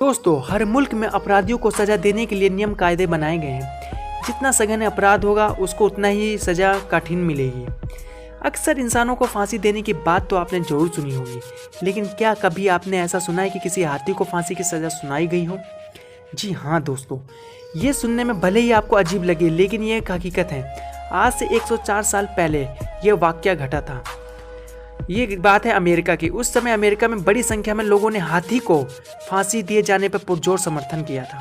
दोस्तों, हर मुल्क में अपराधियों को सज़ा देने के लिए नियम कायदे बनाए गए हैं। जितना सघन अपराध होगा उसको उतना ही सज़ा कठिन मिलेगी। अक्सर इंसानों को फांसी देने की बात तो आपने जरूर सुनी होगी, लेकिन क्या कभी आपने ऐसा सुना है कि किसी हाथी को फांसी की सज़ा सुनाई गई हो? जी हाँ दोस्तों, ये सुनने में भले ही आपको अजीब लगे, लेकिन ये एक हकीकत है। आज से 104 साल पहले यह वाक़या घटा था। ये बात है अमेरिका की। उस समय अमेरिका में बड़ी संख्या में लोगों ने हाथी को फांसी दिए जाने पर पुरजोर समर्थन किया था।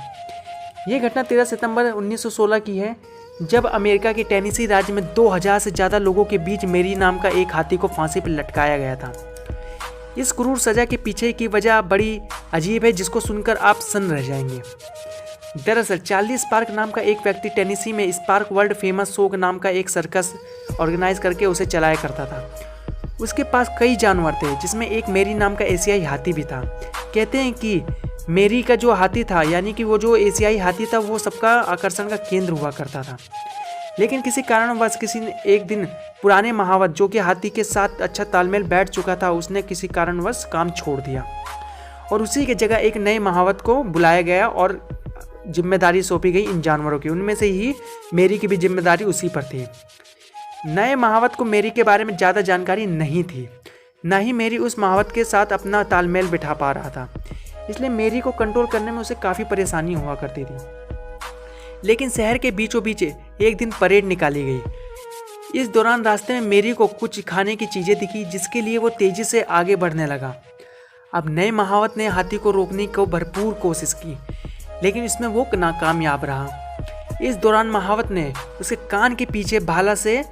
ये घटना 13 सितंबर 1916 की है, जब अमेरिका के टेनेसी राज्य में 2000 से ज़्यादा लोगों के बीच मेरी नाम का एक हाथी को फांसी पर लटकाया गया था। इस क्रूर सज़ा के पीछे की वजह बड़ी अजीब है, जिसको सुनकर आप सन्न रह जाएंगे। दरअसल चार्ली स्पार्क नाम का एक व्यक्ति टेनेसी में स्पार्क वर्ल्ड फेमस शो नाम का एक सर्कस ऑर्गेनाइज करके उसे चलाया करता था। उसके पास कई जानवर थे, जिसमें एक मेरी नाम का एशियाई हाथी भी था। कहते हैं कि मेरी का जो हाथी था, यानी कि वो जो एशियाई हाथी था, वो सबका आकर्षण का केंद्र हुआ करता था। लेकिन किसी कारणवश किसी ने एक दिन पुराने महावत, जो कि हाथी के साथ अच्छा तालमेल बैठ चुका था, उसने किसी कारणवश काम छोड़ दिया और उसी की जगह एक नए महावत को बुलाया गया और जिम्मेदारी सौंपी गई इन जानवरों की। उनमें से ही मेरी की भी जिम्मेदारी उसी पर थी। नए महावत को मेरी के बारे में ज़्यादा जानकारी नहीं थी, न ही मेरी उस महावत के साथ अपना तालमेल बिठा पा रहा था, इसलिए मेरी को कंट्रोल करने में उसे काफ़ी परेशानी हुआ करती थी। लेकिन शहर के बीचों बीच एक दिन परेड निकाली गई। इस दौरान रास्ते में मेरी को कुछ खाने की चीज़ें दिखी, जिसके लिए वो तेज़ी से आगे बढ़ने लगा। अब नए महावत ने हाथी को रोकने को भरपूर कोशिश की, लेकिन इसमें वो नाकामयाब रहा। इस दौरान महावत ने उसके कान के पीछे भाला से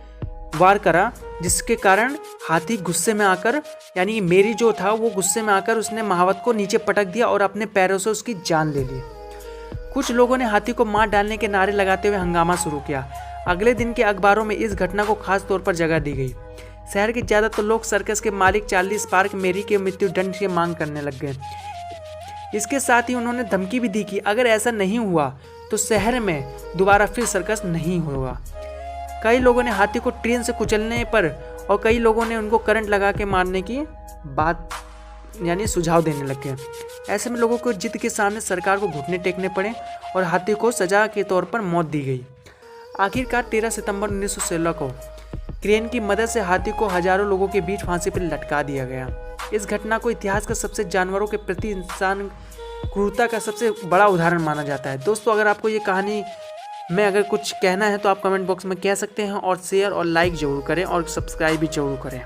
वार करा, जिसके कारण हाथी गुस्से में आकर, यानी कि मेरी जो था वो गुस्से में आकर उसने महावत को नीचे पटक दिया और अपने पैरों से उसकी जान ले ली। कुछ लोगों ने हाथी को मार डालने के नारे लगाते हुए हंगामा शुरू किया। अगले दिन के अखबारों में इस घटना को खास तौर पर जगह दी गई। शहर के ज़्यादातर लोग सर्कस के मालिक चार्ली स्पार्क मेरी के मृत्युदंड की मांग करने लग गए। इसके साथ ही उन्होंने धमकी भी दी कि अगर ऐसा नहीं हुआ तो शहर में दोबारा फिर सर्कस नहीं होगा। कई लोगों ने हाथी को ट्रेन से कुचलने पर और कई लोगों ने उनको करंट लगा के मारने की बात यानी सुझाव देने लग गए। ऐसे में लोगों को जिद के सामने सरकार को घुटने टेकने पड़े और हाथी को सजा के तौर पर मौत दी गई। आखिरकार 13 सितंबर 1916 को क्रेन की मदद से हाथी को हजारों लोगों के बीच फांसी पर लटका दिया गया। इस घटना को इतिहास का सबसे जानवरों के प्रति इंसान क्रूरता का सबसे बड़ा उदाहरण माना जाता है। दोस्तों, अगर आपको ये कहानी में अगर कुछ कहना है तो आप कमेंट बॉक्स में कह सकते हैं, और शेयर और लाइक ज़रूर करें और सब्सक्राइब भी ज़रूर करें।